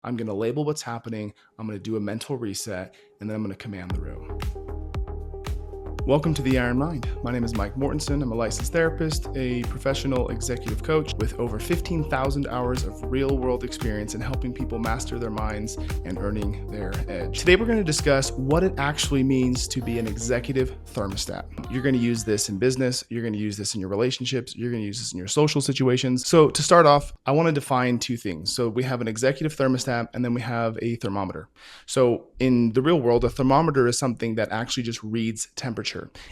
I'm going to label what's happening. I'm going to do a mental reset, and then I'm going to command the room. Welcome to the Iron Mind. My name is Mike Mortensen. I'm a licensed therapist, a professional executive coach with over 15,000 hours of real-world experience in helping people master their minds and earning their edge. Today, we're going to discuss what it actually means to be an executive thermostat. You're going to use this in business. You're going to use this in your relationships. You're going to use this in your social situations. So to start off, I want to define two things. So we have an executive thermostat, and then we have a thermometer. So in the real world, a thermometer is something that actually just reads temperature.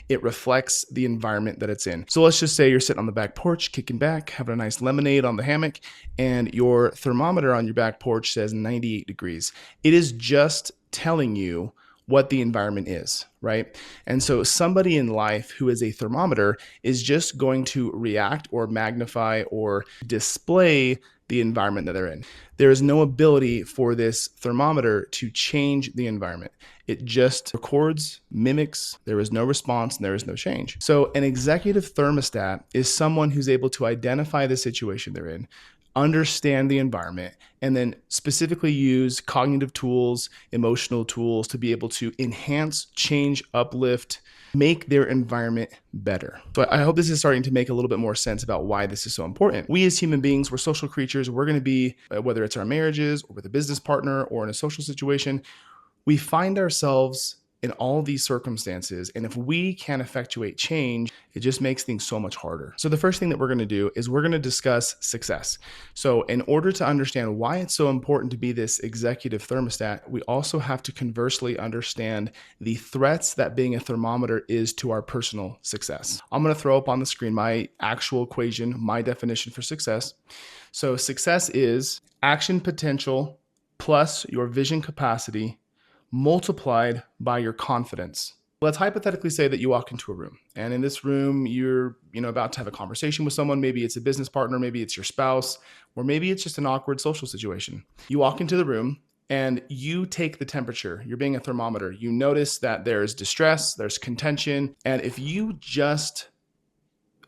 It reflects the environment that it's in. So let's just say you're sitting on the back porch, kicking back, having a nice lemonade on the hammock, and your thermometer on your back porch says 98 degrees. It is just telling you what the environment is, right? And so somebody in life who is a thermometer is just going to react or magnify or display the environment that they're in. There is no ability for this thermometer to change the environment. It just records, mimics, there is no response, and there is no change. So an executive thermostat is someone who's able to identify the situation they're in, understand the environment, and then specifically use cognitive tools, emotional tools to be able to enhance, change, uplift, make their environment better. So I hope this is starting to make a little bit more sense about why this is so important. We as human beings, we're social creatures. We're going to be, whether it's our marriages or with a business partner or in a social situation, we find ourselves in all these circumstances. And if we can't effectuate change, it just makes things so much harder. So the first thing that we're going to do is we're going to discuss success. So in order to understand why it's so important to be this executive thermostat, we also have to conversely understand the threats that being a thermometer is to our personal success. I'm going to throw up on the screen my actual equation, my definition for success. So success is action potential plus your vision capacity multiplied by your confidence. Let's hypothetically say that you walk into a room, and in this room, you're about to have a conversation with someone. Maybe it's a business partner, maybe it's your spouse, or maybe it's just an awkward social situation. You walk into the room and you take the temperature. You're being a thermometer. You notice that there's distress, there's contention, and if you just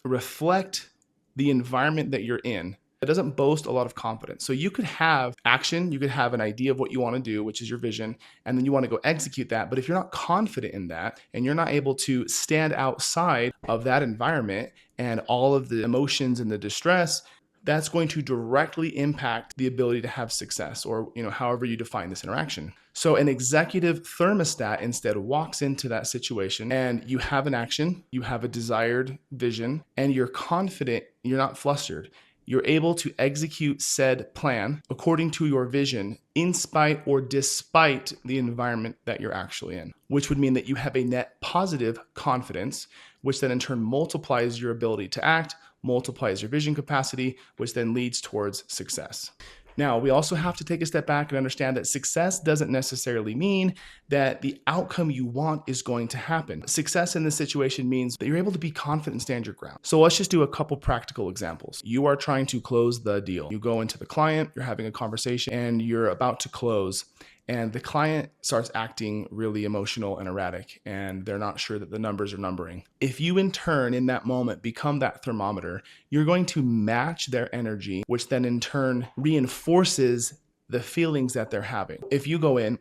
reflect the environment that you're in, it doesn't boast a lot of confidence. So you could have action, you could have an idea of what you want to do, which is your vision, and then you want to go execute that. But if you're not confident in that and you're not able to stand outside of that environment and all of the emotions and the distress, that's going to directly impact the ability to have success, or however you define this interaction. So an executive thermostat instead walks into that situation and you have an action, you have a desired vision, and you're confident, you're not flustered. You're able to execute said plan according to your vision in spite or despite the environment that you're actually in, which would mean that you have a net positive confidence, which then in turn multiplies your ability to act, multiplies your vision capacity, which then leads towards success. Now, we also have to take a step back and understand that success doesn't necessarily mean that the outcome you want is going to happen. Success in this situation means that you're able to be confident and stand your ground. So let's just do a couple practical examples. You are trying to close the deal. You go into the client, you're having a conversation, and you're about to close. And the client starts acting really emotional and erratic, and they're not sure that the numbers are numbering. If you in turn in that moment become that thermometer, you're going to match their energy, which then in turn reinforces the feelings that they're having. If you go in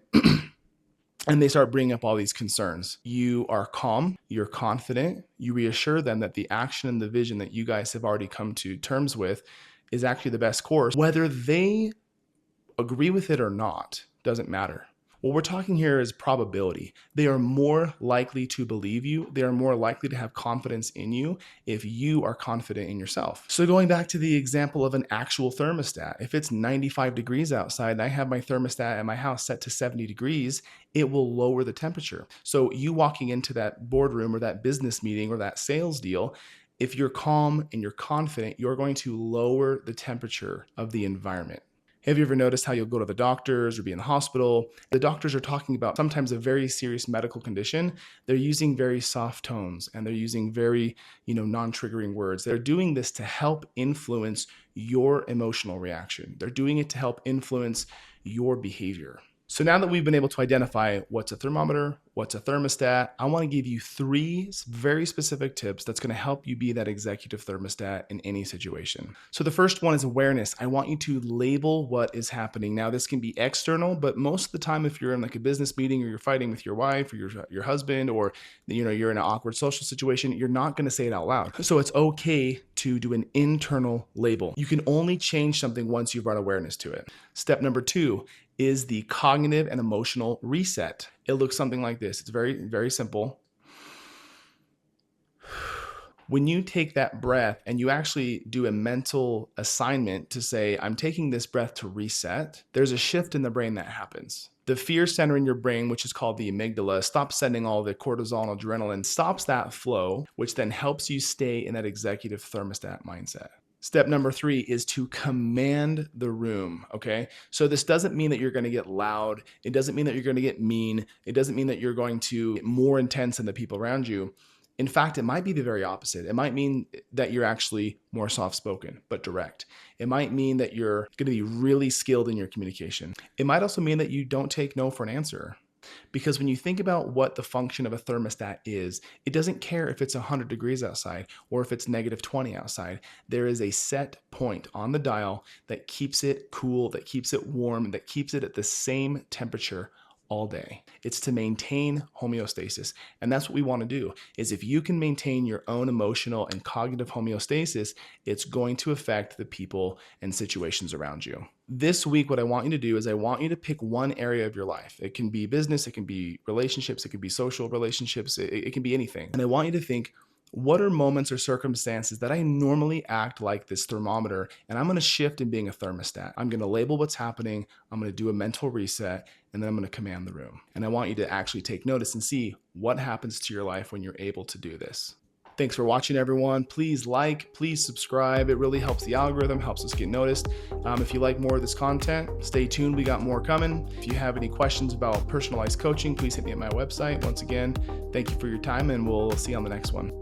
and they start bringing up all these concerns, you are calm, you're confident, you reassure them that the action and the vision that you guys have already come to terms with is actually the best course. Whether they agree with it or not doesn't matter. What we're talking here is probability. They are more likely to believe you. They are more likely to have confidence in you if you are confident in yourself. So going back to the example of an actual thermostat, if it's 95 degrees outside and I have my thermostat at my house set to 70 degrees, it will lower the temperature. So you walking into that boardroom or that business meeting or that sales deal, if you're calm and you're confident, you're going to lower the temperature of the environment. Have you ever noticed how you'll go to the doctors or be in the hospital? The doctors are talking about sometimes a very serious medical condition. They're using very soft tones and they're using very, non-triggering words. They're doing this to help influence your emotional reaction. They're doing it to help influence your behavior. So now that we've been able to identify what's a thermometer, what's a thermostat. I want to give you 3 very specific tips that's going to help you be that executive thermostat in any situation. So the first one is awareness. I want you to label what is happening. Now, this can be external, but most of the time, if you're in like a business meeting or you're fighting with your wife or your husband, or you're in an awkward social situation, you're not going to say it out loud. So it's okay to do an internal label. You can only change something once you've brought awareness to it. Step number 2 is the cognitive and emotional reset. It looks something like this. It's very, very simple. When you take that breath and you actually do a mental assignment to say, I'm taking this breath to reset, there's a shift in the brain that happens. The fear center in your brain, which is called the amygdala, stops sending all the cortisol and adrenaline, stops that flow, which then helps you stay in that executive thermostat mindset. Step number 3 is to command the room, okay? So this doesn't mean that you're gonna get loud. It doesn't mean that you're gonna get mean. It doesn't mean that you're going to get more intense than the people around you. In fact, it might be the very opposite. It might mean that you're actually more soft-spoken, but direct. It might mean that you're gonna be really skilled in your communication. It might also mean that you don't take no for an answer. Because when you think about what the function of a thermostat is, it doesn't care if it's 100 degrees outside or if it's -20 outside. There is a set point on the dial that keeps it cool, that keeps it warm, that keeps it at the same temperature all day. It's to maintain homeostasis. And that's what we want to do, is if you can maintain your own emotional and cognitive homeostasis, it's going to affect the people and situations around you. This week, what I want you to do is I want you to pick one area of your life. It can be business, it can be relationships, it can be social relationships, it can be anything. And I want you to think, what are moments or circumstances that I normally act like this thermometer, and I'm going to shift in being a thermostat. I'm going to label what's happening. I'm going to do a mental reset, and then I'm going to command the room. And I want you to actually take notice and see what happens to your life when you're able to do this. Thanks for watching, everyone. Please like, please subscribe. It really helps the algorithm, helps us get noticed. If you like more of this content, stay tuned. We got more coming. If you have any questions about personalized coaching, please hit me at my website. Once again, thank you for your time, and we'll see you on the next one.